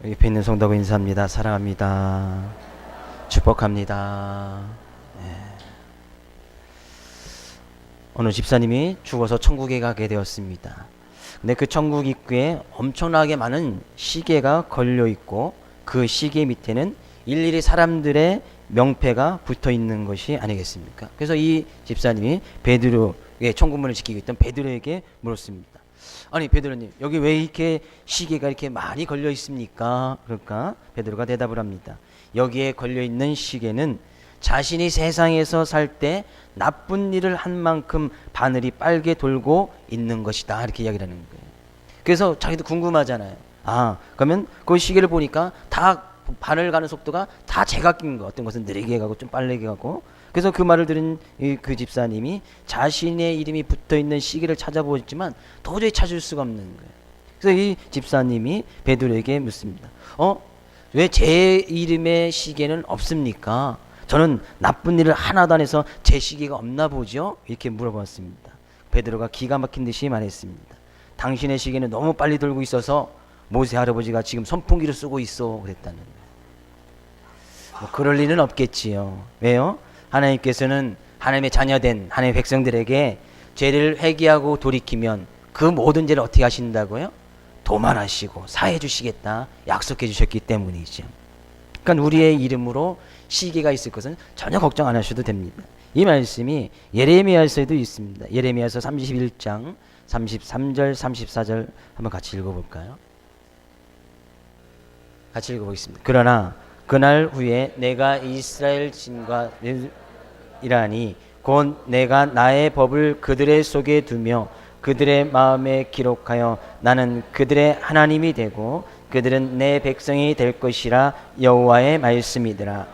옆에 있는 성도가 인사합니다. 사랑합니다. 축복합니다. 네. 어느 집사님이 죽어서 천국에 가게 되었습니다. 근데 그 천국 입구에 엄청나게 많은 시계가 걸려 있고 그 시계 밑에는 일일이 사람들의 명패가 붙어 있는 것이 아니겠습니까? 그래서 이 집사님이 베드로의 천국문을 지키고 있던 베드로에게 물었습니다. 아니 베드로님, 여기 왜 이렇게 시계가 이렇게 많이 걸려 있습니까? 그러니까 베드로가 대답을 합니다. 여기에 걸려 있는 시계는 자신이 세상에서 살 때 나쁜 일을 한 만큼 바늘이 빨게 돌고 있는 것이다, 이렇게 이야기를 하는 거예요. 그래서 자기도 궁금하잖아요. 그러면 그 시계를 보니까 다 바늘 가는 속도가 다 제각기인 거, 어떤 것은 느리게 가고 좀 빠르게 가고. 그래서 그 말을 들은 그 집사님이 자신의 이름이 붙어있는 시계를 찾아보았지만 도저히 찾을 수가 없는 거예요. 그래서 이 집사님이 베드로에게 묻습니다. 왜 제 이름의 시계는 없습니까? 저는 나쁜 일을 하나도 안 해서 제 시계가 없나 보죠? 이렇게 물어봤습니다. 베드로가 기가 막힌 듯이 말했습니다. 당신의 시계는 너무 빨리 돌고 있어서 모세 할아버지가 지금 선풍기를 쓰고 있어, 그랬다는 거예요. 뭐 그럴 리는 없겠지요. 왜요? 하나님께서는 하나님의 자녀된 하나님의 백성들에게 죄를 회개하고 돌이키면 그 모든 죄를 어떻게 하신다고요? 도말하시고 사해 주시겠다 약속해 주셨기 때문이죠. 그러니까 우리의 이름으로 시계가 있을 것은 전혀 걱정 안 하셔도 됩니다. 이 말씀이 예레미야서에도 있습니다. 예레미야서 31장 33절 34절 한번 같이 읽어볼까요? 같이 읽어보겠습니다. 그러나 그날 후에 내가 이스라엘 진과 이라니 곧 내가 나의 법을 그들의 속에 두며 그들의 마음에 기록하여 나는 그들의 하나님이 되고 그들은 내 백성이 될 것이라 여호와의 말씀이더라.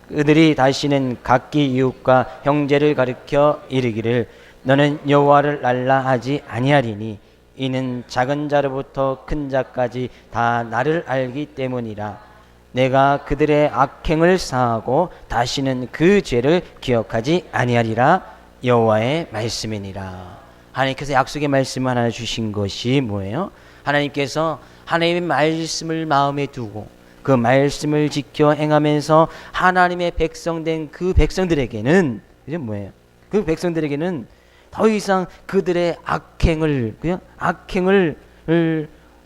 그들이 다시는 각기 이웃과 형제를 가리켜 이르기를 너는 여호와를 알라 하지 아니하리니 이는 작은 자로부터 큰 자까지 다 나를 알기 때문이라. 내가 그들의 악행을 사하고 다시는 그 죄를 기억하지 아니하리라. 여호와의 말씀이니라. 하나님께서 약속의 말씀을 하나 주신 것이 뭐예요? 하나님께서 하나님의 말씀을 마음에 두고 그 말씀을 지켜 행하면서 하나님의 백성된 그 백성들에게는 이제 뭐예요? 그 백성들에게는 더 이상 그들의 악행을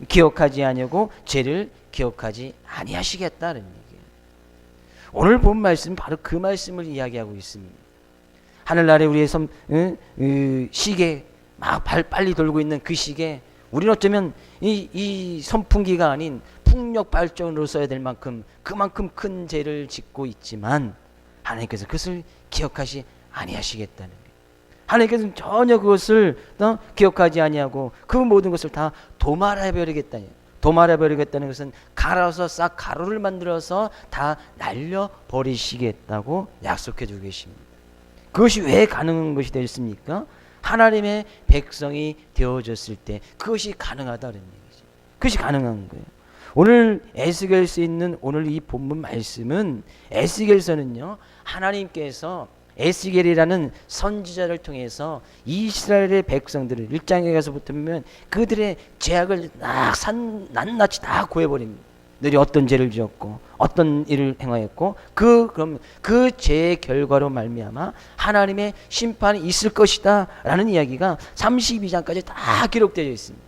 기억하지 아니하고 죄를 기억하지 아니하시겠다는 얘기예요. 오늘 본 말씀 바로 그 말씀을 이야기하고 있습니다. 하늘나라에 우리의 시계 막 빨리 돌고 있는 그 시계, 우리는 어쩌면 이 선풍기가 아닌 풍력 발전으로 써야 될 만큼 그만큼 큰 죄를 짓고 있지만 하나님께서 그것을 기억하시 아니하시겠다는 거예요. 하나님께서는 전혀 그것을 기억하지 아니하고 그 모든 것을 다 도말해버리겠다는 거예요. 도말해버리겠다는 것은 갈아서 싹 가루를 만들어서 다 날려버리시겠다고 약속해주고 계십니다. 그것이 왜 가능한 것이 되었습니까? 하나님의 백성이 되어졌을 때 그것이 가능하다는 얘기죠. 그것이 가능한 거예요. 오늘 에스겔서에 있는 오늘 이 본문 말씀은 에스겔서는요, 하나님께서 에스겔이라는 선지자를 통해서 이스라엘의 백성들을 1장에 가서부터 보면 그들의 죄악을 낱낱이 다 고해버립니다. 너희 어떤 죄를 지었고 어떤 일을 행하였고 그럼 그 죄의 결과로 말미암아 하나님의 심판이 있을 것이다 라는 이야기가 32장까지 다 기록되어 있습니다.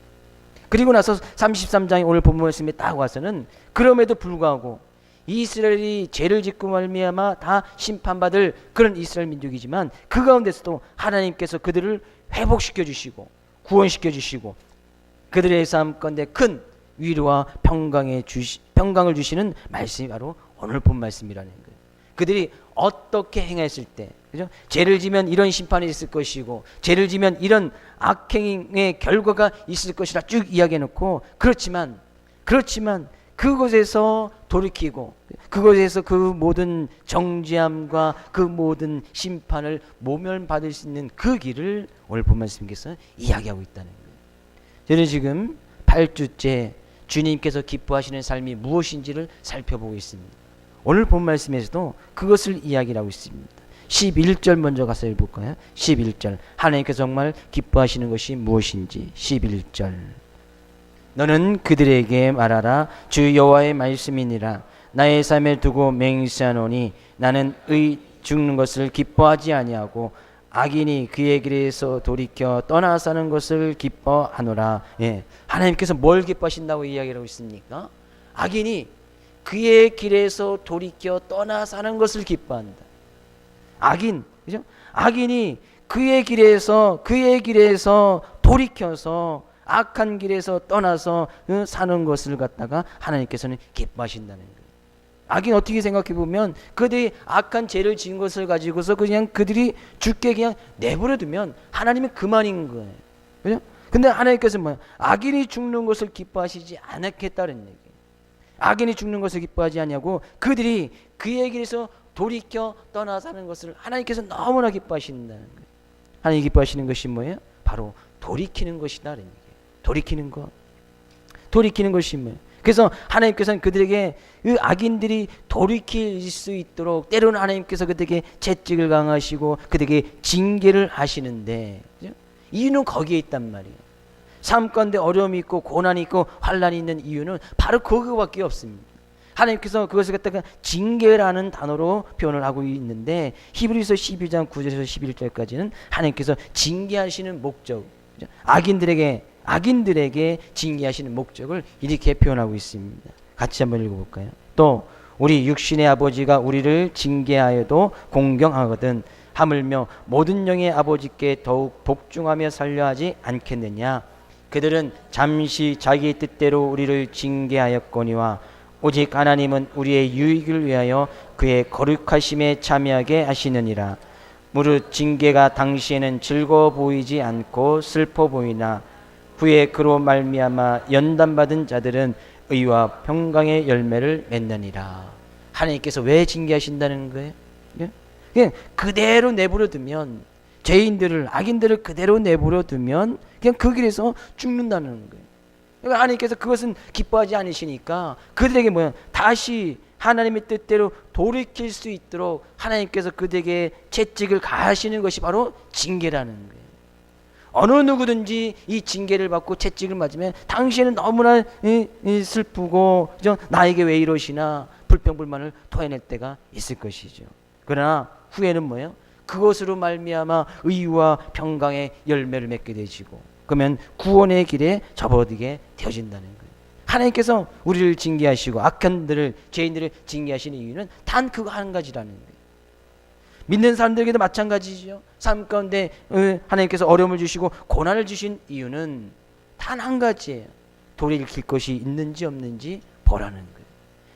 그리고 나서 33장에 오늘 본문 말씀에 딱 와서는 그럼에도 불구하고 이스라엘이 죄를 짓고 말미암아 다 심판받을 그런 이스라엘 민족이지만 그 가운데서도 하나님께서 그들을 회복시켜 주시고 구원시켜 주시고 그들의 삶 가운데 큰 위로와 평강을 주시는 말씀이 바로 오늘 본 말씀이라는 거예요. 그들이 어떻게 행했을 때, 그죠? 죄를 지면 이런 심판이 있을 것이고, 죄를 지면 이런 악행의 결과가 있을 것이라 쭉 이야기해놓고, 그렇지만 그곳에서 돌이키고, 그곳에서 그 모든 정죄함과 그 모든 심판을 모면받을 수 있는 그 길을 오늘 본 말씀께서 이야기하고 있다는 거예요. 저는 지금 8주째 주님께서 기뻐하시는 삶이 무엇인지를 살펴보고 있습니다. 오늘 본 말씀에서도 그것을 이야기하고 있습니다. 11절 먼저 가서 읽어볼까요? 11절 하나님께서 정말 기뻐하시는 것이 무엇인지 11절 너는 그들에게 말하라. 주 여호와의 말씀이니라. 나의 삶을 두고 맹세하노니 나는 죽는 것을 기뻐하지 아니하고 악인이 그의 길에서 돌이켜 떠나 사는 것을 기뻐하노라. 예. 하나님께서 뭘 기뻐하신다고 이야기하고 있습니까? 악인이 그의 길에서 돌이켜 떠나 사는 것을 기뻐한다. 악인, 그죠? 악인이 그의 길에서 돌이켜서 악한 길에서 떠나서 사는 것을 갖다가 하나님께서는 기뻐하신다는 거예요. 악인 어떻게 생각해 보면 그들이 악한 죄를 지은 것을 가지고서 그냥 그들이 죽게 그냥 내버려 두면 하나님은 그만인 거예요. 그죠? 근데 하나님께서 뭐야? 악인이 죽는 것을 기뻐하시지 않았겠다는 얘기예요. 악인이 죽는 것을 기뻐하지 않냐고 그들이 그의 길에서 돌이켜 떠나 사는 것을 하나님께서 너무나 기뻐하신다는 거예요. 하나님이 기뻐하시는 것이 뭐예요? 바로 돌이키는 것이다라는 얘기예요. 돌이키는 것이 뭐예요? 그래서 하나님께서는 그들에게 그 악인들이 돌이킬 수 있도록 때로는 하나님께서 그들에게 채찍을 강하시고 그들에게 징계를 하시는데, 그죠? 이유는 거기에 있단 말이에요. 삶 가운데 어려움이 있고 고난이 있고 환난이 있는 이유는 바로 그거밖에 없습니다. 하나님께서 그것을 갖다가 징계라는 단어로 표현을 하고 있는데 히브리서 12장 9절에서 11절까지는 하나님께서 징계하시는 목적, 그죠? 악인들에게 징계하시는 목적을 이렇게 표현하고 있습니다. 같이 한번 읽어볼까요? 또 우리 육신의 아버지가 우리를 징계하여도 공경하거든 하물며 모든 영의 아버지께 더욱 복종하며 살려 하지 않겠느냐. 그들은 잠시 자기 뜻대로 우리를 징계하였거니와 오직 하나님은 우리의 유익을 위하여 그의 거룩하심에 참여하게 하시느니라. 무릇 징계가 당시에는 즐거워 보이지 않고 슬퍼 보이나 후에 그로 말미암아 연단받은 자들은 의와 평강의 열매를 맺느니라. 하나님께서 왜 징계하신다는 거예요? 그냥 그대로 내버려 두면, 죄인들을, 악인들을 그대로 내버려 두면 그냥 그 길에서 죽는다는 거예요. 그러니까 하나님께서 그것은 기뻐하지 않으시니까 그들에게 뭐야? 다시 하나님의 뜻대로 돌이킬 수 있도록 하나님께서 그들에게 채찍을 가하시는 것이 바로 징계라는 거예요. 어느 누구든지 이 징계를 받고 채찍을 맞으면 당신은 너무나 슬프고 나에게 왜 이러시나 불평불만을 토해낼 때가 있을 것이죠. 그러나 후에는 뭐예요? 그것으로 말미암아 의와 평강의 열매를 맺게 되시고 그러면 구원의 길에 접어들게 되어진다는 거예요. 하나님께서 우리를 징계하시고 악한들을, 죄인들을 징계하시는 이유는 단 그거 한 가지라는 거예요. 믿는 사람들에게도 마찬가지죠. 삶 가운데 하나님께서 어려움을 주시고 고난을 주신 이유는 단 한 가지예요. 돌이킬 것이 있는지 없는지 보라는 거예요.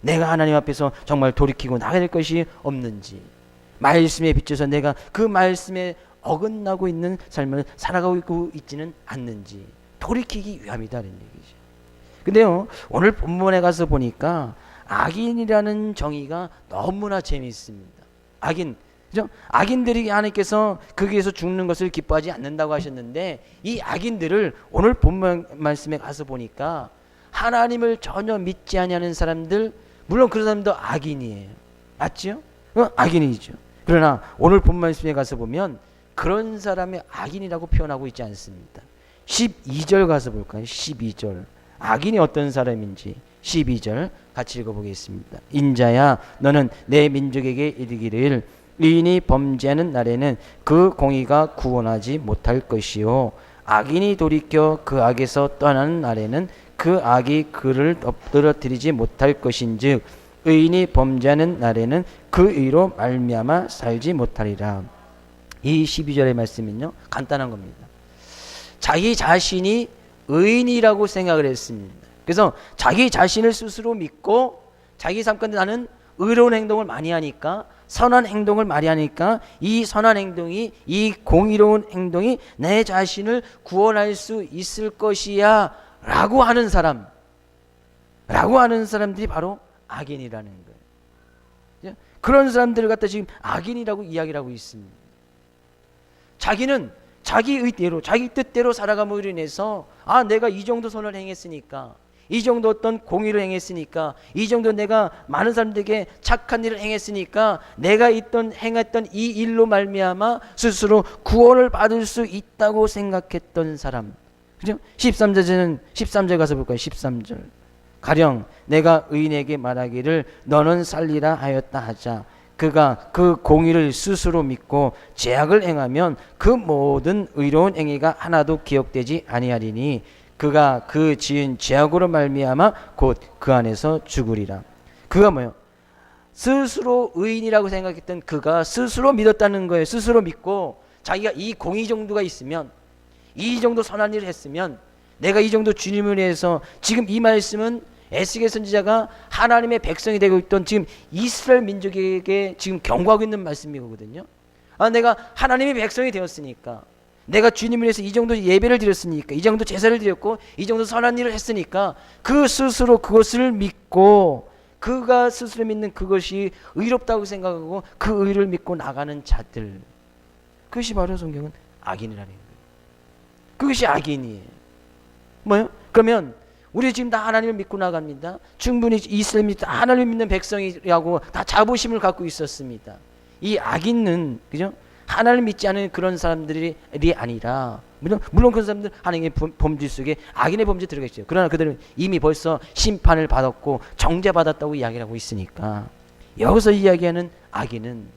내가 하나님 앞에서 정말 돌이키고 나갈 것이 없는지, 말씀에 비춰서 내가 그 말씀에 어긋나고 있는 삶을 살아가고 있지는 않는지 돌이키기 위함이다라는 얘기죠. 근데요, 오늘 본문에 가서 보니까 악인이라는 정의가 너무나 재미있습니다. 악인, 그죠? 악인들이 하나님께서 거기에서 죽는 것을 기뻐하지 않는다고 하셨는데 이 악인들을 오늘 본문 말씀에 가서 보니까 하나님을 전혀 믿지 않는 사람들, 물론 그런 사람도 악인이에요. 맞죠? 악인이죠. 그러나 오늘 본문 말씀에 가서 보면 그런 사람이 악인이라고 표현하고 있지 않습니다. 12절 가서 볼까요? 12절. 악인이 어떤 사람인지 12절 같이 읽어보겠습니다. 인자야 너는 내 민족에게 이르기를 의인이 범죄하는 날에는 그 공의가 구원하지 못할 것이요 악인이 돌이켜 그 악에서 떠나는 날에는 그 악이 그를 엎드러뜨리지 못할 것인즉 의인이 범죄하는 날에는 그 의로 말미암아 살지 못하리라. 이 12절의 말씀은요 간단한 겁니다. 자기 자신이 의인이라고 생각을 했습니다. 그래서 자기 자신을 스스로 믿고 자기 삶 가운데 나는 의로운 행동을 많이 하니까, 선한 행동을 많이 하니까 이 선한 행동이, 이 공의로운 행동이 내 자신을 구원할 수 있을 것이야 라고 하는 사람들이 바로 악인이라는 거예요. 그런 사람들을 갖다 지금 악인이라고 이야기를 하고 있습니다. 자기는 자기 의대로, 자기 뜻대로 살아감으로 인해서 내가 이 정도 선을 행했으니까, 이 정도 어떤 공의를 행했으니까, 이 정도 내가 많은 사람들에게 착한 일을 행했으니까 내가 행했던 이 일로 말미암아 스스로 구원을 받을 수 있다고 생각했던 사람, 그죠? 13절 가서 볼까요? 13절. 가령 내가 의인에게 말하기를 너는 살리라 하였다 하자. 그가 그 공의를 스스로 믿고 죄악을 행하면 그 모든 의로운 행위가 하나도 기억되지 아니하리니 그가 그 지은 죄악으로 말미암아 곧 그 안에서 죽으리라. 그가 뭐예요? 스스로 의인이라고 생각했던 그가 스스로 믿었다는 거예요. 스스로 믿고 자기가 이 공의 정도가 있으면, 이 정도 선한 일을 했으면, 내가 이 정도 주님을 위해서, 지금 이 말씀은 에스겔 선지자가 하나님의 백성이 되고 있던 지금 이스라엘 민족에게 지금 경고하고 있는 말씀이거든요. 내가 하나님의 백성이 되었으니까, 내가 주님을 위해서 이 정도 예배를 드렸으니까, 이 정도 제사를 드렸고, 이 정도 선한 일을 했으니까 그 스스로 그것을 믿고, 그가 스스로 믿는 그것이 의롭다고 생각하고 그 의를 믿고 나가는 자들, 그것이 바로 성경은 악인이라는 거예요. 그것이 악인이에요. 뭐요? 그러면 우리 지금 다 하나님을 믿고 나갑니다. 충분히 이스라엘이 다 하나님을 믿는 백성이라고 다 자부심을 갖고 있었습니다. 이 악인은, 그죠? 하나님을 믿지 않은 그런 사람들이 아니라, 물론 그런 사람들 하나님의 범죄 속에 악인의 범죄에 들어가 있어요. 그러나 그들은 이미 벌써 심판을 받았고 정죄받았다고 이야기를 하고 있으니까, 여기서 이야기하는 악인은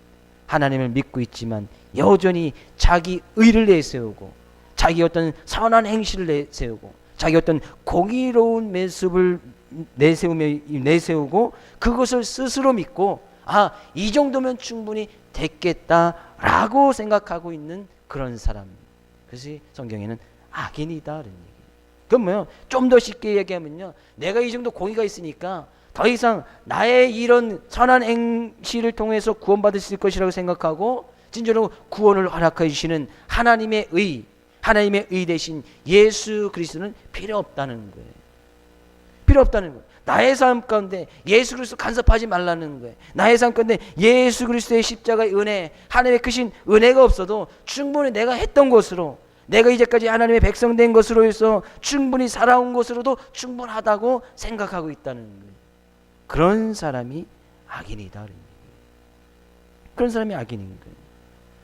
하나님을 믿고 있지만 여전히 자기 의를 내세우고 자기 어떤 선한 행실을 내세우고 자기 어떤 공의로운 모습을 내세우고 그것을 스스로 믿고 이 정도면 충분히 됐겠다라고 생각하고 있는 그런 사람, 그것이 성경에는 악인이다라는 얘기예요. 그럼 뭐요? 좀 더 쉽게 얘기하면요, 내가 이 정도 공의가 있으니까 더 이상 나의 이런 선한 행실을 통해서 구원받을 수 있을 것이라고 생각하고 진짜로 구원을 허락해 주시는 하나님의 의 대신 예수 그리스도는 필요 없다는 거예요. 필요 없다는 거예요. 나의 삶 가운데 예수 그리스도 간섭하지 말라는 거예요. 나의 삶 가운데 예수 그리스도의 십자가의 은혜, 하나님의 크신 은혜가 없어도 충분히 내가 했던 것으로, 내가 이제까지 하나님의 백성 된 것으로 해서 충분히 살아온 것으로도 충분하다고 생각하고 있다는 거예요. 그런 사람이 악인이다. 그런 사람이 악인인 거예요.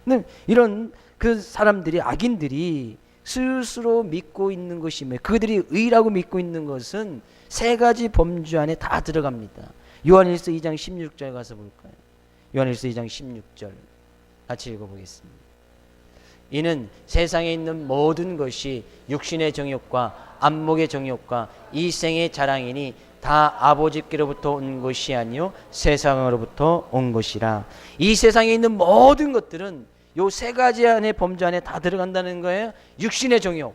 근데 이런 그 사람들이, 악인들이 스스로 믿고 있는 것이 뭐예요? 그들이 의라고 믿고 있는 것은 세 가지 범주 안에 다 들어갑니다. 요한일서 2장 16절 가서 볼까요? 요한일서 2장 16절 같이 읽어보겠습니다. 이는 세상에 있는 모든 것이 육신의 정욕과 안목의 정욕과 이 생의 자랑이니 다 아버지께로부터 온 것이 아니요 세상으로부터 온 것이라. 이 세상에 있는 모든 것들은 요 세 가지 안에 범주 안에 다 들어간다는 거예요. 육신의 정욕,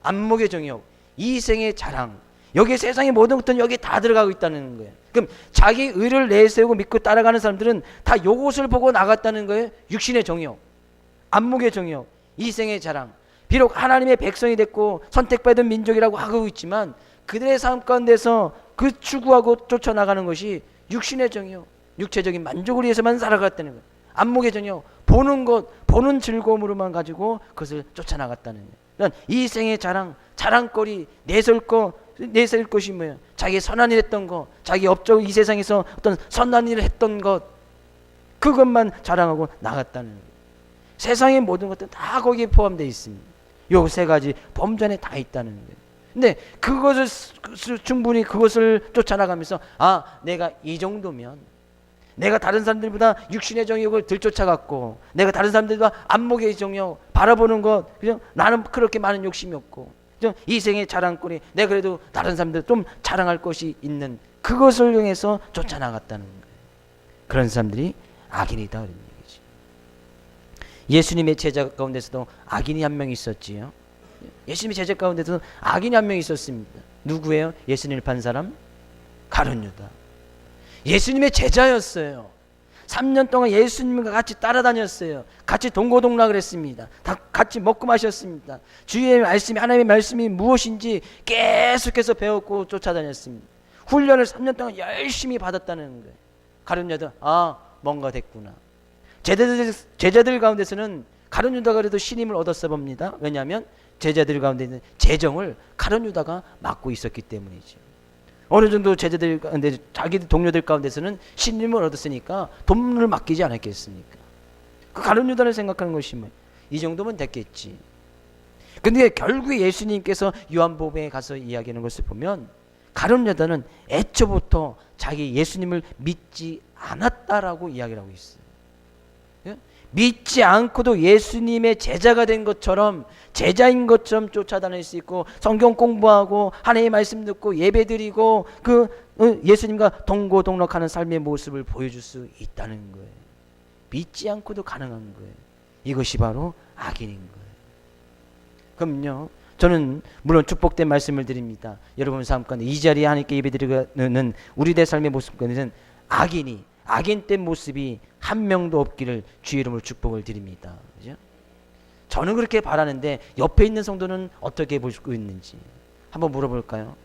안목의 정욕, 이생의 자랑, 여기 세상의 모든 것들은 여기 다 들어가고 있다는 거예요. 그럼 자기 의를 내세우고 믿고 따라가는 사람들은 다 요것을 보고 나갔다는 거예요. 육신의 정욕, 안목의 정욕, 이생의 자랑. 비록 하나님의 백성이 됐고 선택받은 민족이라고 하고 있지만 그들의 삶 가운데서 그 추구하고 쫓아나가는 것이 육신의 정욕, 육체적인 만족을 위해서만 살아갔다는 거예요. 안목의 정욕, 보는 것, 보는 즐거움으로만 가지고 그것을 쫓아나갔다는 거예요. 그러니까 이 생의 자랑, 자랑거리, 내세울 것이 뭐예요? 자기 선한 일 했던 것, 자기 업적 이 세상에서 어떤 선한 일을 했던 것, 그것만 자랑하고 나갔다는 거예요. 세상의 모든 것들은 다 거기에 포함되어 있습니다. 요 세 가지 범주 안에 다 있다는 거예요. 근데 그것을 충분히 그것을 쫓아나가면서 내가 이 정도면, 내가 다른 사람들보다 육신의 정욕을 들쫓아갔고, 내가 다른 사람들보다 안목의 정욕 바라보는 것, 그죠? 나는 그렇게 많은 욕심이 없고, 그죠? 이생의 자랑거리, 내가 그래도 다른 사람들 좀 자랑할 것이 있는 그것을 향해서 쫓아나갔다는 거예요. 그런 사람들이 악인이다 그런 얘기지. 예수님의 제자 가운데서도 악인이 한 명 있었지요. 예수님의 제자 가운데서 악인이 한 명 있었습니다. 누구예요? 예수님을 판 사람? 가룟 유다. 예수님의 제자였어요. 3년 동안 예수님과 같이 따라다녔어요. 같이 동고동락을 했습니다. 다 같이 먹고 마셨습니다. 주의 말씀이, 하나님의 말씀이 무엇인지 계속해서 배웠고 쫓아다녔습니다. 훈련을 3년 동안 열심히 받았다는 거예요. 가룟 유다, 뭔가 됐구나. 제자들 가운데서는 가룟 유다가 그래도 신임을 얻었어 봅니다. 왜냐하면 제자들 가운데 있는 재정을 가룟 유다가 맡고 있었기 때문이죠. 어느 정도 제자들 가운데, 자기 동료들 가운데서는 신임을 얻었으니까 돈을 맡기지 않았겠습니까? 그 가룟 유다를 생각하는 것이 이 정도면 됐겠지. 근데 결국에 예수님께서 요한복음에 가서 이야기하는 것을 보면 가룟 유다는 애초부터 자기 예수님을 믿지 않았다라고 이야기를 하고 있어요. 예? 믿지 않고도 예수님의 제자가 된 것처럼, 제자인 것처럼 쫓아다닐 수 있고, 성경 공부하고 하나님의 말씀 듣고 예배드리고 예수님과 동고동락하는 삶의 모습을 보여줄 수 있다는 거예요. 믿지 않고도 가능한 거예요. 이것이 바로 악인인 거예요. 그럼요, 저는 물론 축복된 말씀을 드립니다. 여러분 삶 가운데 이 자리에 하나님께 예배드리는 우리들의 삶의 모습 가운데는 악인된 모습이 한 명도 없기를 주의 이름으로 축복을 드립니다. 그죠? 저는 그렇게 바라는데 옆에 있는 성도는 어떻게 보고 있는지 한번 물어볼까요?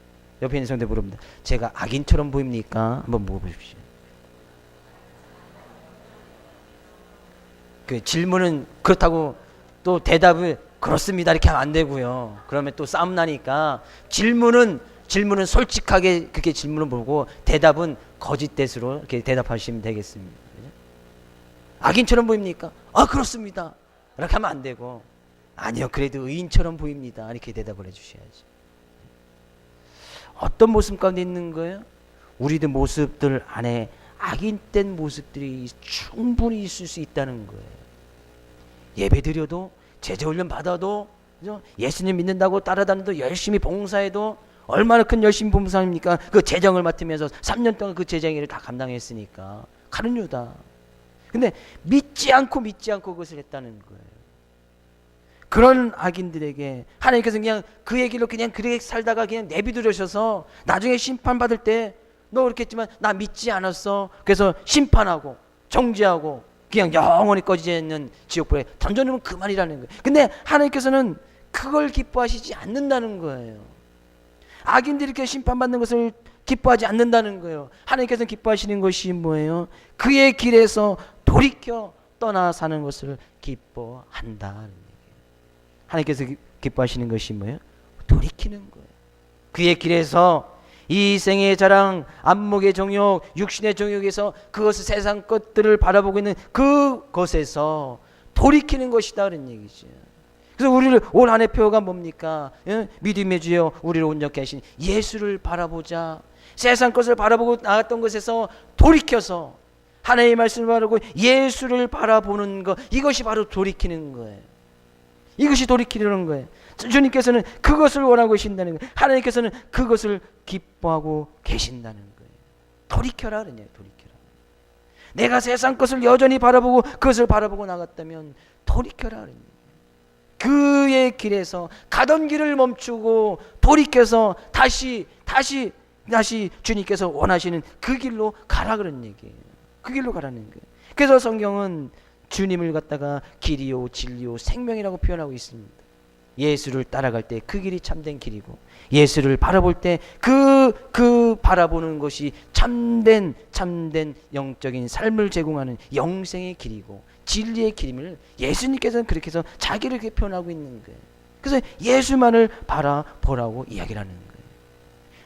옆에 있는 성도 물어봅니다. 제가 악인처럼 보입니까? 한번 물어보십시오. 그 질문은 그렇다고 또 대답을 그렇습니다 이렇게 하면 안 되고요. 그러면 또 싸움 나니까 질문은 솔직하게 그렇게 질문을 보고 대답은 거짓댓으로 이렇게 대답하시면 되겠습니다. 악인처럼 보입니까? 아 그렇습니다 이렇게 하면 안 되고, 아니요 그래도 의인처럼 보입니다 이렇게 대답을 해주셔야죠. 어떤 모습 가운데 있는 거예요? 우리들 모습들 안에 악인된 모습들이 충분히 있을 수 있다는 거예요. 예배 드려도, 제자훈련 받아도, 예수님 믿는다고 따라다녀도, 열심히 봉사해도, 얼마나 큰 열심히 봉사입니까? 그 제정을 맡으면서 3년 동안 그 제정 일을 다 감당했으니까 가룟 유다. 근데 믿지 않고 그것을 했다는 거예요. 그런 악인들에게 하나님께서 그냥 그 얘기로 그냥 그렇게 살다가 그냥 내비두셔서 나중에 심판받을 때 너 그렇게 했지만 나 믿지 않았어, 그래서 심판하고 정죄하고 그냥 영원히 꺼지지 않는 지옥불에 던져놓으면 그만이라는 거예요. 근데 하나님께서는 그걸 기뻐하시지 않는다는 거예요. 악인들이 이렇게 심판받는 것을 기뻐하지 않는다는 거예요. 하나님께서는 기뻐하시는 것이 뭐예요? 그의 길에서 돌이켜 떠나 사는 것을 기뻐한다는 얘기예요. 하나님께서 기뻐하시는 것이 뭐예요? 돌이키는 거예요. 그의 길에서 이 생의 자랑, 안목의 정욕, 육신의 정욕에서 그것을 세상 것들을 바라보고 있는 그것에서 돌이키는 것이다 그런 얘기죠. 그래서 우리를 올 한 해 표가 뭡니까? 믿음의 주여 우리를 온전케 하신 예수를 바라보자. 세상 것을 바라보고 나갔던 것에서 돌이켜서 하나님의 말씀을 바라보고 예수를 바라보는 것, 이것이 바로 돌이키는 거예요. 이것이 돌이키려는 거예요. 주님께서는 그것을 원하고 계신다는 거예요. 하나님께서는 그것을 기뻐하고 계신다는 거예요. 돌이켜라 그러냐, 돌이켜라. 내가 세상 것을 여전히 바라보고 그것을 바라보고 나갔다면 돌이켜라 그러냐. 그의 길에서 가던 길을 멈추고 돌이켜서 다시 주님께서 원하시는 그 길로 가라 그런 얘기예요. 그 길로 가라는 거예요. 그래서 성경은 주님을 갖다가 길이요 진리요 생명이라고 표현하고 있습니다. 예수를 따라갈 때 그 길이 참된 길이고, 예수를 바라볼 때 그 바라보는 것이 참된 영적인 삶을 제공하는 영생의 길이고 진리의 길임을 예수님께서는 그렇게 해서 자기를 그렇게 표현하고 있는 거예요. 그래서 예수만을 바라보라고 이야기를 하는 거예요.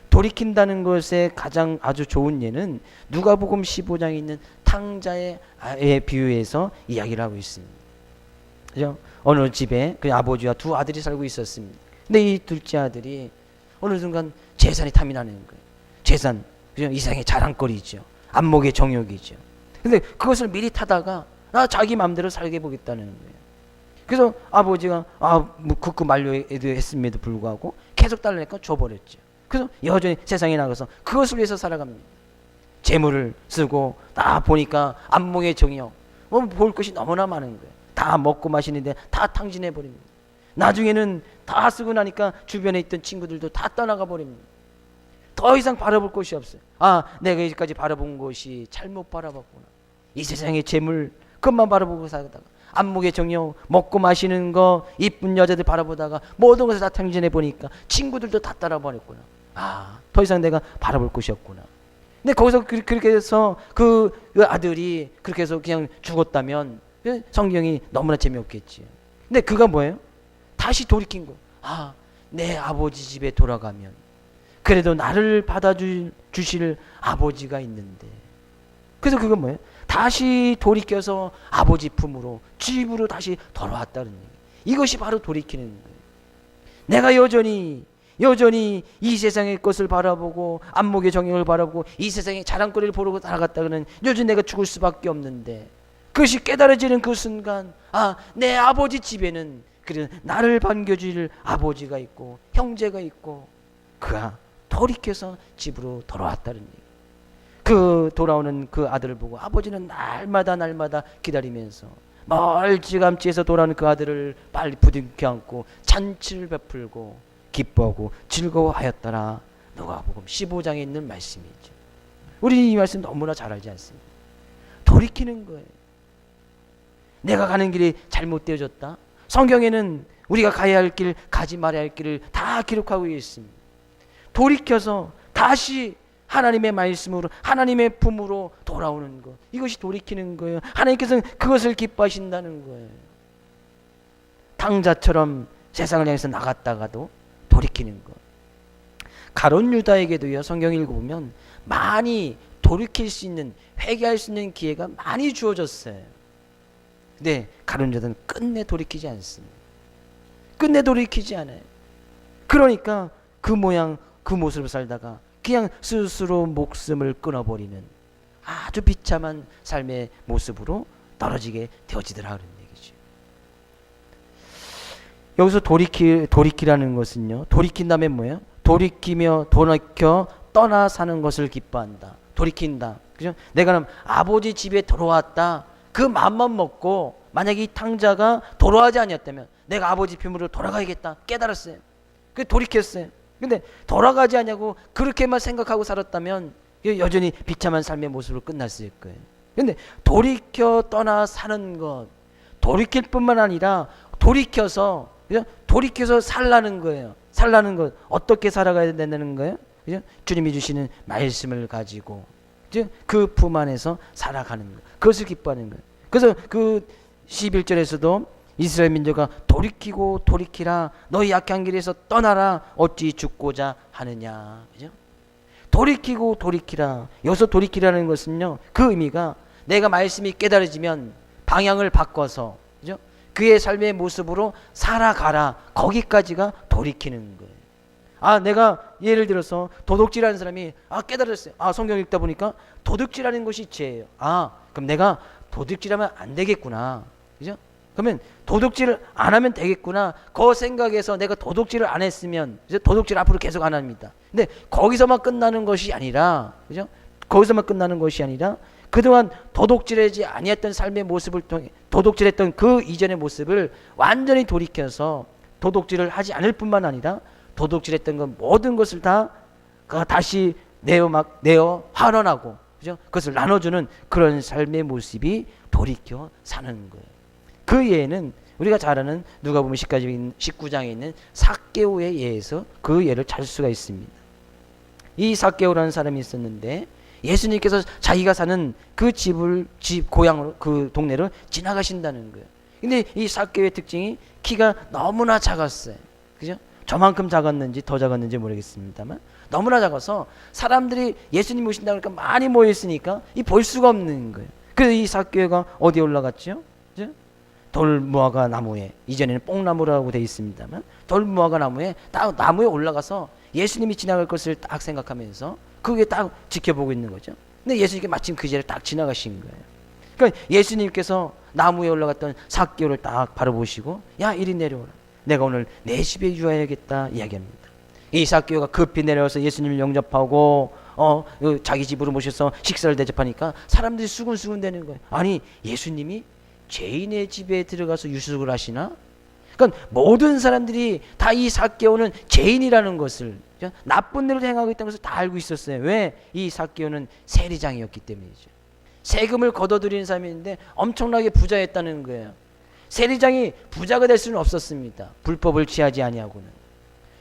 돌이킨다는 것의 가장 아주 좋은 예는 누가복음 15장에 있는 탕자의 비유에서 이야기를 하고 있습니다. 그죠? 어느 집에 그 아버지와 두 아들이 살고 있었습니다. 근데 이 둘째 아들이 어느 순간 재산이 탐이 나는 거예요. 재산, 그죠? 이상의 자랑거리죠. 안목의 정욕이죠. 근데 그것을 미리 타다가 자기 마음대로 살게 보겠다는 거예요. 그래서 아버지가 극구 만류했음에도 불구하고 계속 달라니까 줘버렸죠. 그래서 여전히 세상에 나가서 그것을 위해서 살아갑니다. 재물을 쓰고 다 보니까 안목의 정욕, 볼 것이 너무나 많은 거예요. 다 먹고 마시는데 다 탕진해 버립니다. 나중에는 다 쓰고 나니까 주변에 있던 친구들도 다 떠나가 버립니다. 더 이상 바라볼 것이 없어요. 내가 이제까지 바라본 것이 잘못 바라봤구나. 이 세상의 재물 그것만 바라보고 살다가 안목의 정욕, 먹고 마시는 거, 이쁜 여자들 바라보다가 모든 것을 다 탕진해 보니까 친구들도 다 따라 버렸구나. 더 이상 내가 바라볼 것이 없구나. 근데 거기서 그렇게 해서 그 아들이 그렇게 해서 그냥 죽었다면 성경이 너무나 재미없겠지. 근데 그가 뭐예요? 다시 돌이킨 거. 내 아버지 집에 돌아가면 그래도 나를 받아주실 아버지가 있는데. 그래서 그건 뭐예요? 다시 돌이켜서 아버지 품으로, 집으로 다시 돌아왔다는 얘기. 이것이 바로 돌이키는 거예요. 내가 여전히 이 세상의 것을 바라보고 안목의 정욕을 바라보고 이 세상의 자랑거리를 보고 살아갔다가는 여전히 내가 죽을 수밖에 없는데, 그것이 깨달아지는 그 순간, 아, 내 아버지 집에는 그래 나를 반겨줄 아버지가 있고 형제가 있고, 그가 돌이켜서 집으로 돌아왔다는 얘기. 그 돌아오는 그 아들을 보고 아버지는 날마다 기다리면서 멀찌감치해서 돌아오는 그 아들을 빨리 부둥켜 안고 잔치를 베풀고 기뻐하고 즐거워하였더라. 누가복음 15장에 있는 말씀이죠. 우리 이 말씀 너무나 잘 알지 않습니까? 돌이키는 거예요. 내가 가는 길이 잘못되어졌다. 성경에는 우리가 가야 할 길, 가지 말아야 할 길을 다 기록하고 있습니다. 돌이켜서 다시 하나님의 말씀으로, 하나님의 품으로 돌아오는 것, 이것이 돌이키는 거예요. 하나님께서는 그것을 기뻐하신다는 거예요. 탕자처럼 세상을 향해서 나갔다가도 돌이키는 것. 가룟 유다에게도요, 성경 읽어보면 많이 돌이킬 수 있는, 회개할 수 있는 기회가 많이 주어졌어요. 근데 가룟 유다는 끝내 돌이키지 않습니다. 끝내 돌이키지 않아요. 그러니까 그 모양 그 모습을 살다가 그냥 스스로 목숨을 끊어버리는 아주 비참한 삶의 모습으로 떨어지게 되어지더라 그런 얘기죠. 여기서 돌이키라는 것은요, 돌이킨다면 뭐예요? 돌이키며 돌이켜 떠나 사는 것을 기뻐한다. 돌이킨다. 그죠? 내가 그럼 아버지 집에 돌아왔다. 그 마음만 먹고 만약에 이 탕자가 돌아가지 아니었다면 내가 아버지 품으로 돌아가야겠다 깨달았어요. 그 돌이켰어요. 근데 돌아가지 않냐고 그렇게만 생각하고 살았다면 여전히 비참한 삶의 모습으로 끝났을 거예요. 근데 돌이켜 떠나 사는 것, 돌이킬 뿐만 아니라 돌이켜서, 그죠? 돌이켜서 살라는 거예요. 살라는 것, 어떻게 살아가야 된다는 거예요? 그죠? 주님이 주시는 말씀을 가지고 그 품 안에서 살아가는 것, 그것을 기뻐하는 거예요. 그래서 그 11절에서도 이스라엘 민족아 돌이키고 돌이키라, 너희 약한 길에서 떠나라, 어찌 죽고자 하느냐. 그죠? 돌이키고 돌이키라. 여기서 돌이키라는 것은요, 그 의미가 내가 말씀이 깨달아지면 방향을 바꿔서, 그죠? 그의 삶의 모습으로 살아가라, 거기까지가 돌이키는 거예요. 아, 내가 예를 들어서 도둑질하는 사람이 깨달았어요. 성경 읽다 보니까 도둑질하는 것이 죄예요. 그럼 내가 도둑질하면 안 되겠구나. 그죠? 그러면 도둑질을 안 하면 되겠구나. 그 생각에서 내가 도둑질을 안 했으면 이제 도둑질 앞으로 계속 안 합니다. 근데 거기서만 끝나는 것이 아니라, 그죠? 거기서만 끝나는 것이 아니라 그동안 도둑질하지 아니했던 삶의 모습을 통해 도둑질했던 그 이전의 모습을 완전히 돌이켜서 도둑질을 하지 않을 뿐만 아니라 도둑질했던 것 모든 것을 다 다시 내어 환원하고, 그죠? 그것을 나눠주는 그런 삶의 모습이 돌이켜 사는 거예요. 그 예는 우리가 잘 아는 누가복음 19장에 있는 삭개오의 예에서 그 예를 찾을 수가 있습니다. 이 삭개오라는 사람이 있었는데 예수님께서 자기가 사는 그 고향으로, 그 동네를 지나가신다는 거예요. 근데 이 삭개오의 특징이 키가 너무나 작았어요. 그죠? 저만큼 작았는지 더 작았는지 모르겠습니다만 너무나 작아서 사람들이 예수님 오신다 그러니까 많이 모여있으니까 볼 수가 없는 거예요. 그래서 이 삭개오가 어디에 올라갔죠? 그죠? 돌무화과 나무에, 이전에는 뽕나무라고 되어 있습니다만 돌무화과 나무에 딱 나무에 올라가서 예수님이 지나갈 것을 딱 생각하면서 그게 딱 지켜보고 있는 거죠. 근데 예수님께 마침 그 자리를 딱 지나가신 거예요. 그러니까 예수님께서 나무에 올라갔던 삭개오를 딱 바라보시고, 야, 이리 내려오라. 내가 오늘 내 집에 유하여야겠다 이야기합니다. 이 삭개오가 급히 내려와서 예수님을 영접하고 자기 집으로 모셔서 식사를 대접하니까 사람들이 수군수군 되는 거예요. 아니, 예수님이 죄인의 집에 들어가서 유숙을 하시나? 그러니까 모든 사람들이 다 이 삭개오는 죄인이라는 것을, 나쁜 일을 행하고 있다는 것을 다 알고 있었어요. 왜? 이 삭개오는 세리장이었기 때문이죠. 세금을 걷어들이는 사람인데 엄청나게 부자였다는 거예요. 세리장이 부자가 될 수는 없었습니다. 불법을 취하지 아니하고는.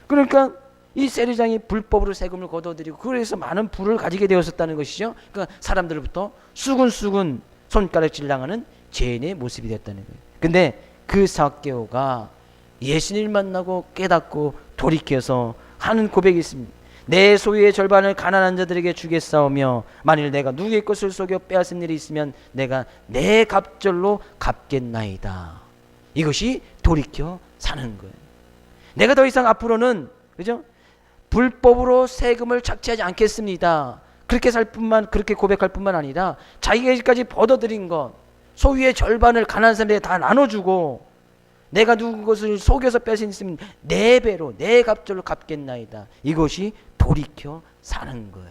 그러니까 이 세리장이 불법으로 세금을 걷어들이고 그래서 많은 부를 가지게 되었었다는 것이죠. 그러니까 사람들부터 수군수군 손가락질 당하는 죄인의 모습이 됐다는 거예요. 근데 그 삭개오가 예수님을 만나고 깨닫고 돌이켜서 하는 고백이 있습니다. 내 소유의 절반을 가난한 자들에게 주겠사오며 만일 내가 누구의 것을 속여 빼앗은 일이 있으면 내가 내 갑절로 갚겠나이다. 이것이 돌이켜 사는 거예요. 내가 더 이상 앞으로는, 그죠? 불법으로 세금을 착취하지 않겠습니다. 그렇게 고백할 뿐만 아니라 자기가 이제까지 벌어들인 것, 소유의 절반을 가난한 사람들에게 다 나눠주고, 내가 누구 것을 속여서 뺏은 있으면 4배로 4갑절로 갚겠나이다. 이것이 돌이켜 사는 거예요.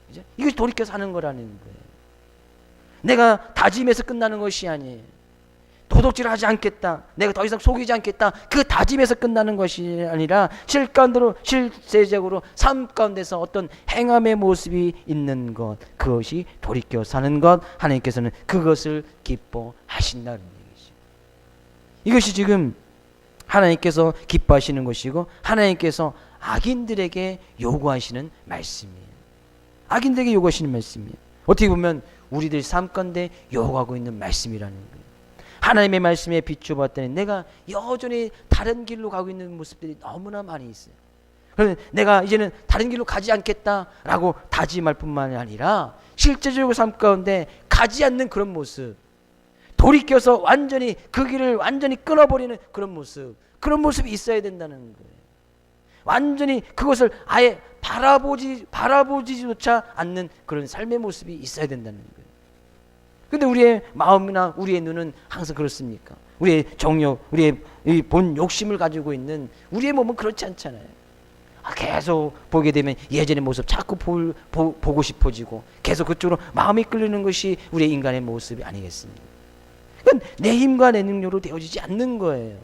그죠? 이것이 돌이켜 사는 거라는 거예요. 내가 다짐해서 끝나는 것이 아니에요. 도둑질을 하지 않겠다, 내가 더 이상 속이지 않겠다, 그 다짐에서 끝나는 것이 아니라 실제적으로 삶 가운데서 어떤 행함의 모습이 있는 것, 그것이 돌이켜 사는 것, 하나님께서는 그것을 기뻐하신다는 얘기죠. 이것이 지금 하나님께서 기뻐하시는 것이고, 하나님께서 악인들에게 요구하시는 말씀이에요. 악인들에게 요구하시는 말씀이에요. 어떻게 보면 우리들 삶 가운데 요구하고 있는 말씀이라는 거예요. 하나님의 말씀에 비추어봤더니 내가 여전히 다른 길로 가고 있는 모습들이 너무나 많이 있어요. 그러면 내가 이제는 다른 길로 가지 않겠다라고 다짐할 뿐만 아니라 실제적으로 삶 가운데 가지 않는 그런 모습, 돌이켜서 완전히 그 길을 완전히 끊어버리는 그런 모습이 있어야 된다는 거예요. 완전히 그것을 아예 바라보지조차 않는 그런 삶의 모습이 있어야 된다는 거예요. 근데 우리의 마음이나 우리의 눈은 항상 그렇습니까? 우리의 정욕, 우리의 본 욕심을 가지고 있는 우리의 몸은 그렇지 않잖아요. 계속 보게 되면 예전의 모습 자꾸 보고 싶어지고 계속 그쪽으로 마음이 끌리는 것이 우리의 인간의 모습이 아니겠습니까? 그건 내 힘과 내 능력으로 되어지지 않는 거예요.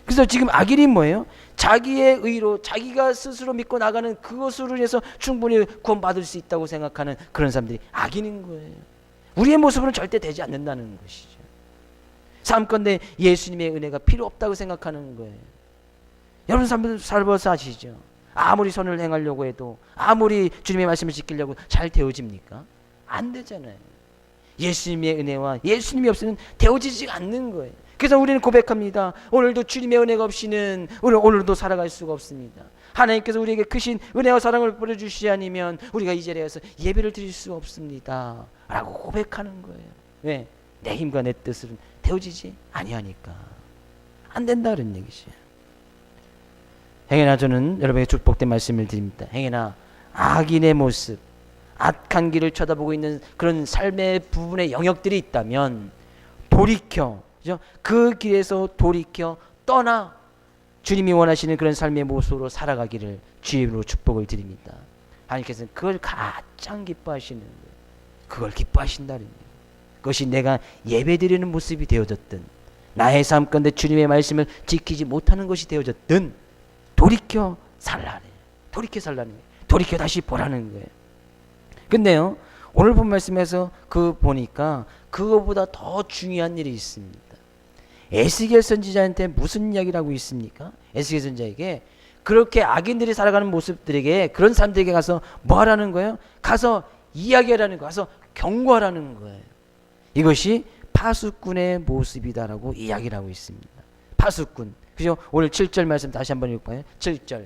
그래서 지금 악인이 뭐예요? 자기의 의로 자기가 스스로 믿고 나가는 그것으로 인해서 충분히 구원받을 수 있다고 생각하는 그런 사람들이 악인인 거예요. 우리의 모습으로는 절대 되지 않는다는 것이죠. 삶건대 예수님의 은혜가 필요 없다고 생각하는 거예요. 여러분 살아서 아시죠? 아무리 선을 행하려고 해도, 아무리 주님의 말씀을 지키려고 잘 되어집니까? 안 되잖아요. 예수님의 은혜와 예수님이 없이는 되어지지 않는 거예요. 그래서 우리는 고백합니다. 오늘도 주님의 은혜가 없이는 오늘도 살아갈 수가 없습니다. 하나님께서 우리에게 크신 은혜와 사랑을 보여주시지 않으면 우리가 이 자리에서 예배를 드릴 수 없습니다 라고 고백하는 거예요. 왜? 내 힘과 내 뜻은 되어지지 아니하니까 안 된다 그런 얘기죠. 행여나 저는 여러분에게 축복된 말씀을 드립니다. 행여나 악인의 모습, 악한 길을 쳐다보고 있는 그런 삶의 부분의 영역들이 있다면 돌이켜, 그죠? 그 길에서 돌이켜 떠나 주님이 원하시는 그런 삶의 모습으로 살아가기를 주님으로 축복을 드립니다. 하나님께서는 그걸 가장 기뻐하시는 거예요. 그걸 기뻐하신다는 거예요. 그것이 내가 예배드리는 모습이 되어졌든, 나의 삶 가운데 주님의 말씀을 지키지 못하는 것이 되어졌든 돌이켜 살라는 거예요. 돌이켜 살라는 거예요. 돌이켜 다시 보라는 거예요. 근데요, 오늘 본 말씀에서 보니까 그거보다 더 중요한 일이 있습니다. 에스겔 선지자한테 무슨 이야기를 하고 있습니까? 에스겔 선지자에게 그렇게 악인들이 살아가는 모습들에게, 그런 사람들에게 가서 뭐 하라는 거예요? 가서 이야기하라는 거예요. 가서 경고하라는 거예요. 이것이 파수꾼의 모습이다라고 이야기를 하고 있습니다. 파수꾼. 그죠? 오늘 7절 말씀 다시 한번 읽어봐요. 7절.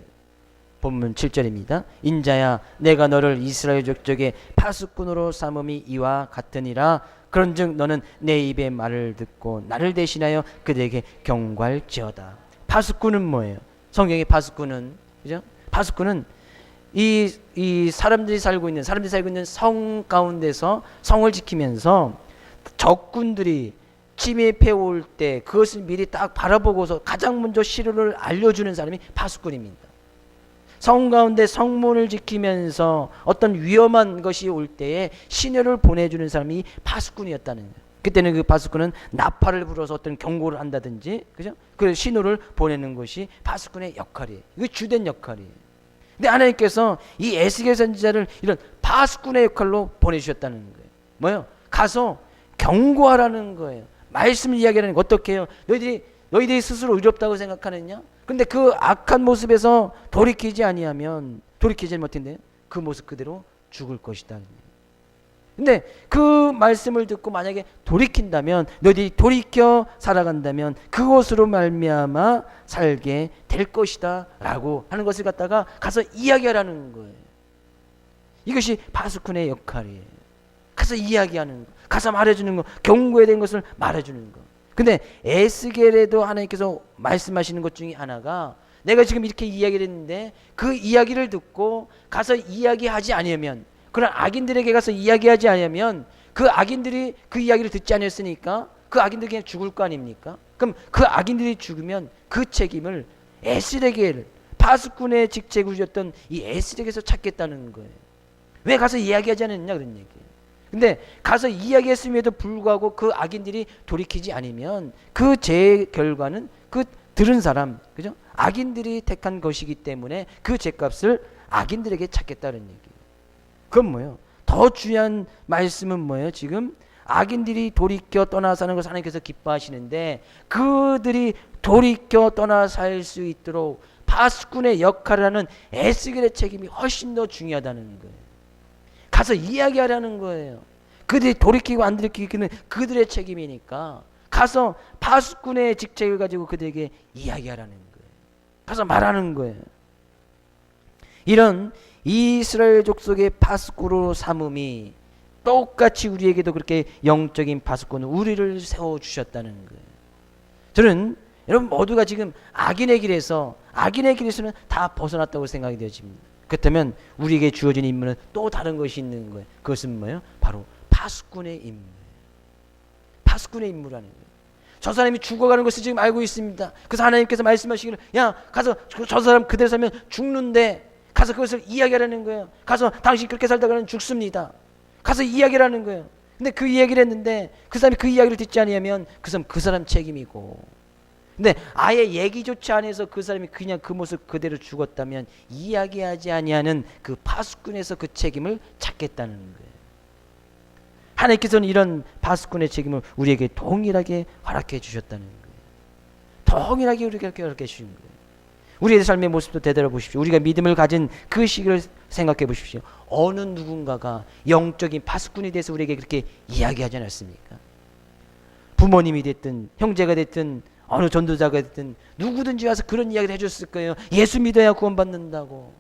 본문 7절입니다. 인자야, 내가 너를 이스라엘 족속의 파수꾼으로 삼음이 이와 같으니라. 그런즉 너는 내 입의 말을 듣고 나를 대신하여 그들에게 경고할지어다. 파수꾼은 뭐예요? 성경의 파수꾼은, 그죠? 파수꾼은 이 사람들이 살고 있는 성 가운데서 성을 지키면서 적군들이 침입해 올 때 그것을 미리 딱 바라보고서 가장 먼저 시료를 알려주는 사람이 파수꾼입니다. 성 가운데 성문을 지키면서 어떤 위험한 것이 올 때에 신호를 보내주는 사람이 파수꾼이었다는 거예요. 그때는 그 파수꾼은 나팔을 불어서 어떤 경고를 한다든지, 그죠? 그 신호를 보내는 것이 파수꾼의 역할이에요. 이거 주된 역할이에요. 근데 하나님께서 이 에스겔 선지자를 이런 파수꾼의 역할로 보내주셨다는 거예요. 뭐요? 가서 경고하라는 거예요. 말씀을 이야기하는 거. 어떻게 해요? 너희들이 스스로 의롭다고 생각하느냐? 근데 그 악한 모습에서 돌이키지 못한대요. 그 모습 그대로 죽을 것이다. 근데 그 말씀을 듣고 만약에 돌이킨다면, 너희들이 돌이켜 살아간다면 그것으로 말미암아 살게 될 것이다 라고 하는 것을 갖다가 가서 이야기하라는 거예요. 이것이 파수꾼의 역할이에요. 가서 이야기하는 거, 가서 말해주는 거, 경고에 대한 것을 말해주는 거. 근데 에스겔에도 하나님께서 말씀하시는 것 중에 하나가 내가 지금 이렇게 이야기를 했는데 그 이야기를 듣고 가서 이야기하지 않으면, 그런 악인들에게 가서 이야기하지 않으면 그 악인들이 그 이야기를 듣지 않았으니까 그 악인들이 그냥 죽을 거 아닙니까? 그럼 그 악인들이 죽으면 그 책임을 에스겔, 파수꾼의 직책을 주셨던 이 에스겔에서 찾겠다는 거예요. 왜 가서 이야기하지 않았냐 그런 얘기예요. 근데 가서 이야기했음에도 불구하고 그 악인들이 돌이키지 않으면 그 죄의 결과는 그 들은 사람, 그죠? 악인들이 택한 것이기 때문에 그 죄값을 악인들에게 찾겠다는 얘기예요. 그건 뭐예요? 더 중요한 말씀은 뭐예요? 지금 악인들이 돌이켜 떠나 사는 것을 하나님께서 기뻐하시는데 그들이 돌이켜 떠나 살 수 있도록 파수꾼의 역할을 하는 에스겔의 책임이 훨씬 더 중요하다는 거예요. 가서 이야기하라는 거예요. 그들이 돌이키고 안 돌이키기는 그들의 책임이니까 가서 파수꾼의 직책을 가지고 그들에게 이야기하라는 거예요. 가서 말하는 거예요. 이런 이스라엘 족속의 파수꾼으로 삼음이 똑같이 우리에게도 그렇게 영적인 파수꾼 우리를 세워주셨다는 거예요. 저는 여러분 모두가 지금 악인의 길에서는 다 벗어났다고 생각이 되어집니다. 그렇다면 우리에게 주어진 임무는 또 다른 것이 있는 거예요. 그것은 뭐예요? 바로 파수꾼의 임무. 파수꾼의 임무라는 거예요. 저 사람이 죽어가는 것을 지금 알고 있습니다. 그래서 하나님께서 말씀하시기를 야 가서 저 사람 그대로 살면 죽는데 가서 그것을 이야기하라는 거예요. 가서 당신 그렇게 살다가는 죽습니다. 가서 이야기하라는 거예요. 근데 그 이야기를 했는데 그 사람이 그 이야기를 듣지 않으면 그 사람 책임이고, 근데 아예 얘기조차 안 해서 그 사람이 그냥 그 모습 그대로 죽었다면 이야기하지 아니하는 그 파수꾼에서 그 책임을 찾겠다는 거예요. 하나님께서는 이런 파수꾼의 책임을 우리에게 동일하게 허락해 주셨다는 거예요. 동일하게 우리에게 허락해 주신 거예요. 우리의 삶의 모습도 되돌아보십시오. 우리가 믿음을 가진 그 시기를 생각해 보십시오. 어느 누군가가 영적인 파수꾼이 돼서 우리에게 그렇게 이야기하지 않았습니까? 부모님이 됐든 형제가 됐든 어느 전도자가 됐든 누구든지 와서 그런 이야기를 해줬을 거예요. 예수 믿어야 구원받는다고,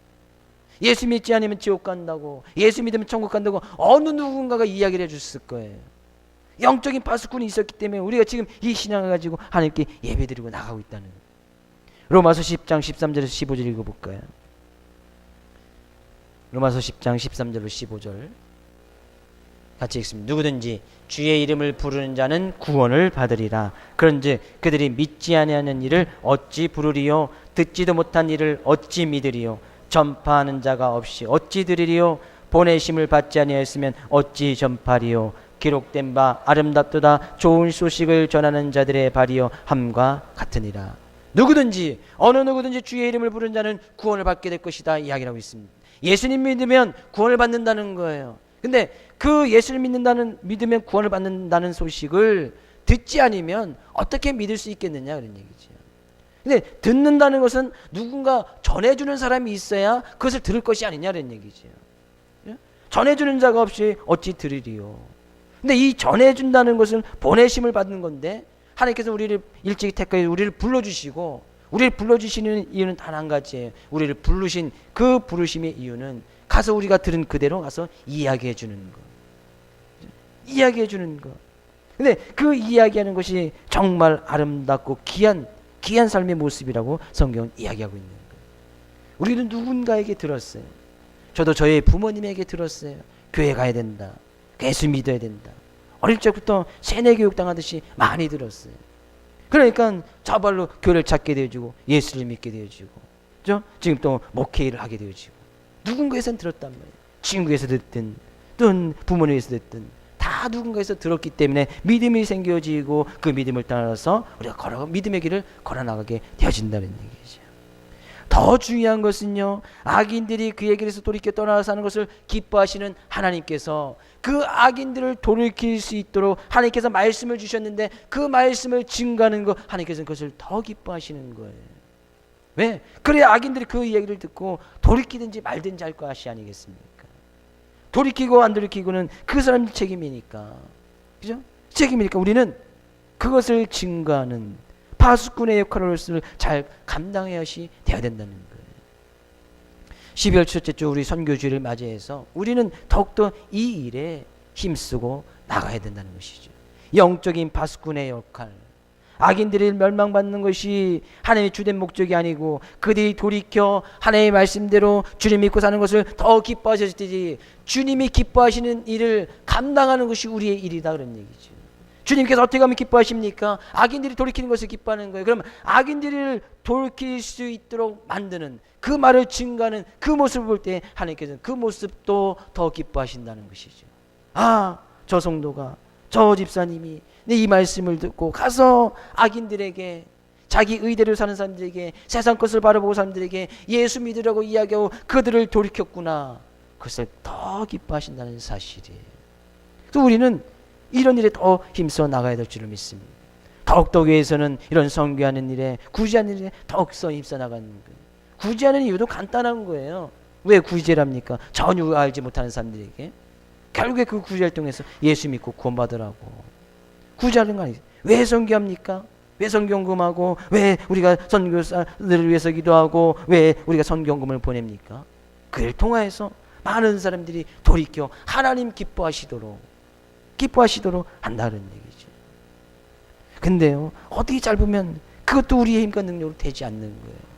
예수 믿지 않으면 지옥 간다고, 예수 믿으면 천국 간다고 어느 누군가가 이야기를 해줬을 거예요. 영적인 파수꾼이 있었기 때문에 우리가 지금 이 신앙을 가지고 하나님께 예배드리고 나가고 있다는 거예요. 로마서 10장 13절에서 15절 읽어볼까요? 로마서 10장 13절로 15절 같이 읽습니다. 누구든지 주의 이름을 부르는 자는 구원을 받으리라. 그런즉 그들이 믿지 아니하는 일을 어찌 부르리요? 듣지도 못한 일을 어찌 믿으리요? 전파하는 자가 없이 어찌 들으리요? 보내심을 받지 아니하였으면 어찌 전파리요? 기록된 바 아름답도다 좋은 소식을 전하는 자들의 발이요 함과 같으니라. 누구든지 어느 누구든지 주의 이름을 부르는 자는 구원을 받게 될 것이다 이야기를 하고 있습니다. 예수님 믿으면 구원을 받는다는 거예요. 근데 그 예수를 믿으면 구원을 받는다는 소식을 듣지 않으면 어떻게 믿을 수 있겠느냐 그런 얘기죠. 근데 듣는다는 것은 누군가 전해주는 사람이 있어야 그것을 들을 것이 아니냐는 얘기죠. 전해주는 자가 없이 어찌 들으리요. 근데 이 전해준다는 것은 보내심을 받는 건데 하나님께서 우리를 일찍 택하여 우리를 불러주시고, 우리를 불러주시는 이유는 단 한 가지예요. 우리를 부르신 그 부르심의 이유는 가서 우리가 들은 그대로 가서 이야기해 주는 거. 이야기해 주는 거. 근데 그 이야기하는 것이 정말 아름답고 귀한 삶의 모습이라고 성경은 이야기하고 있는 거예요. 우리는 누군가에게 들었어요. 저도 저의 부모님에게 들었어요. 교회 가야 된다. 예수 믿어야 된다. 어릴 적부터 세뇌 교육 당하듯이 많이 들었어요. 그러니까 자발로 교회를 찾게 되어지고 예수를 믿게 되어지고, 그죠? 지금 또 목회 일을 하게 되어지고, 누군가에서 들었단 말이에요. 친구에서 듣든 또 부모님에서 듣든 다 누군가에서 들었기 때문에 믿음이 생겨지고 그 믿음을 따라서 우리가 믿음의 길을 걸어나가게 되어진다는 얘기죠. 더 중요한 것은요, 악인들이 그의 길에서 돌이켜 떠나서 사는 것을 기뻐하시는 하나님께서 그 악인들을 돌이킬 수 있도록 하나님께서 말씀을 주셨는데 그 말씀을 증거하는 것, 하나님께서는 그것을 더 기뻐하시는 거예요. 왜? 그래야 악인들이 그 이야기를 듣고 돌이키든지 말든지 할 것이 아니겠습니까? 돌이키고 안 돌이키고는 그 사람 책임이니까, 그죠? 책임이니까 우리는 그것을 증거하는 파수꾼의 역할을 잘 감당해야 돼야 된다는 거예요. 12월 첫째 주 우리 선교주의를 맞이해서 우리는 더욱더 이 일에 힘쓰고 나가야 된다는 것이죠. 영적인 파수꾼의 역할, 악인들이 멸망받는 것이 하나님의 주된 목적이 아니고 그들이 돌이켜 하나님의 말씀대로 주님 믿고 사는 것을 더 기뻐하셨을 때지, 주님이 기뻐하시는 일을 감당하는 것이 우리의 일이다 그런 얘기죠. 주님께서 어떻게 하면 기뻐하십니까? 악인들이 돌이키는 것을 기뻐하는 거예요. 그럼 악인들을 돌이킬 수 있도록 만드는 그 말을 증거하는 그 모습을 볼 때 하나님께서는 그 모습도 더 기뻐하신다는 것이죠. 아, 저 성도가, 저 집사님이 이 말씀을 듣고 가서 악인들에게, 자기 의대로 사는 사람들에게, 세상 것을 바라보고 사람들에게 예수 믿으라고 이야기하고 그들을 돌이켰구나, 그것을 더 기뻐하신다는 사실이에요. 또 우리는 이런 일에 더 힘써 나가야 될 줄을 믿습니다. 더욱더 교회에서는 이런 선교하는 일에, 구제하는 일에 더욱더 힘써 나가는 거예요. 구제하는 이유도 간단한 거예요. 왜 구제랍니까? 전혀 알지 못하는 사람들에게 결국에 그 구제 활동에서 예수 믿고 구원받으라고 구제하는 거 아니에요. 왜 선교합니까? 왜 선교금하고, 왜 우리가 선교사들을 위해서 기도하고, 왜 우리가 선교금을 보냅니까? 그를 통하여서 많은 사람들이 돌이켜 하나님 기뻐하시도록 한다는 얘기죠. 근데요, 어떻게 잘 보면 그것도 우리의 힘과 능력으로 되지 않는 거예요.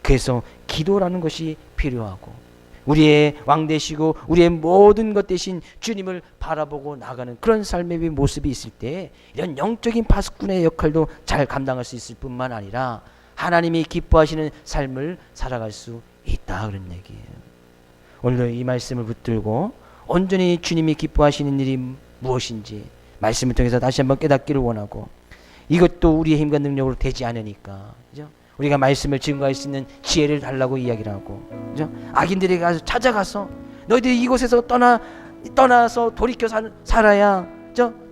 그래서 기도라는 것이 필요하고, 우리의 왕 되시고 우리의 모든 것 대신 주님을 바라보고 나가는 그런 삶의 모습이 있을 때 이런 영적인 파수꾼의 역할도 잘 감당할 수 있을 뿐만 아니라 하나님이 기뻐하시는 삶을 살아갈 수 있다 그런 얘기예요. 오늘도 이 말씀을 붙들고 온전히 주님이 기뻐하시는 일이 무엇인지 말씀을 통해서 다시 한번 깨닫기를 원하고, 이것도 우리의 힘과 능력으로 되지 않으니까, 그죠? 우리가 말씀을 증거할 수 있는 지혜를 달라고 이야기를 하고, 그죠? 악인들에게 가서 찾아가서 너희들이 이곳에서 떠나서 돌이켜 살아야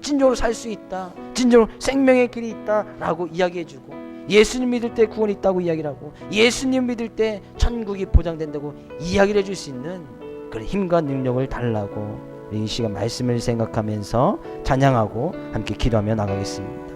진정으로 살 수 있다, 진정으로 생명의 길이 있다라고 이야기해주고, 예수님 믿을 때 구원이 있다고 이야기를 하고, 예수님 믿을 때 천국이 보장된다고 이야기를 해줄 수 있는 그런 힘과 능력을 달라고 이 시간 말씀을 생각하면서 찬양하고 함께 기도하며 나가겠습니다.